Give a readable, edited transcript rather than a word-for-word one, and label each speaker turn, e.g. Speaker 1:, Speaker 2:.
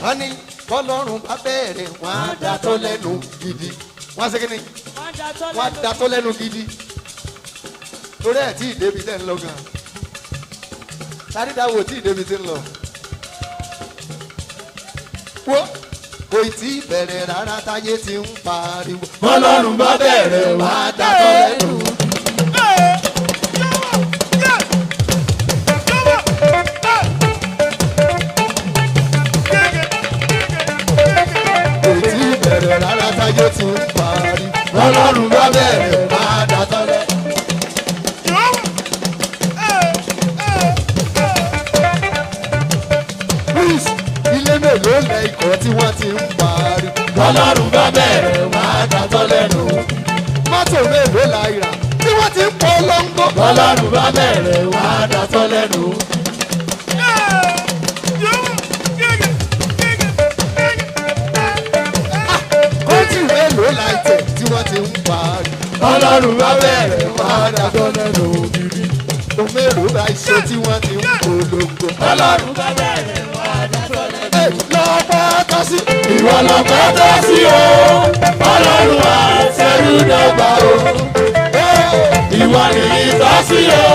Speaker 1: wọ́n ní bọ́lọ́run bá bẹ̀rẹ̀ wọ́n á dá tó lẹ́nu gidi wọ́n á ṣe kí ni wọ́n á dá tó lẹ́nu gidi torí ẹ̀ tí ìdébi tẹ̀ ń lọ gan sárídáwò tí ìdébi tẹ̀ ń lọ wo kò tí ì bẹ̀rẹ̀ rárá táyé ti ń pariwo bọ́lọ́run bá bẹ̀rẹ̀ wọ́n á dá tó lẹ́nu. Rárá táyé ti ń parí Ọlọ́run bá bẹ̀rẹ̀ máa dátọ́lẹ̀. Please ilé mélòó lẹ ikọ̀ tí wọ́n ti ń parí Ọlọ́run bá bẹ̀rẹ̀ máa dátọ́lẹ̀ nù. Mọ́tò mélòó la ìrà tí wọ́n ti ń polongo Ọlọ́run bá bẹ̀rẹ̀ máa dátọ́lẹ̀ nù. Mélòó la ìtẹ̀ tí wọ́n ti ń parí Ọlọ́run bá bẹ̀rẹ̀ máa dàgbọ́ lẹ́nu ògiri. O mélòó la iṣẹ́ tí wọ́n ti ń polongo Ọlọ́run bá bẹ̀rẹ̀ máa dàgbọ́ lẹ́nu ògiri. Lọ́pọ̀ tó sí. Ìwọ lọ́pọ̀ tó sí o Ọlọ́run wa ṣẹ́rú dọ́gba o. Ìwọ nìyí tó sí o.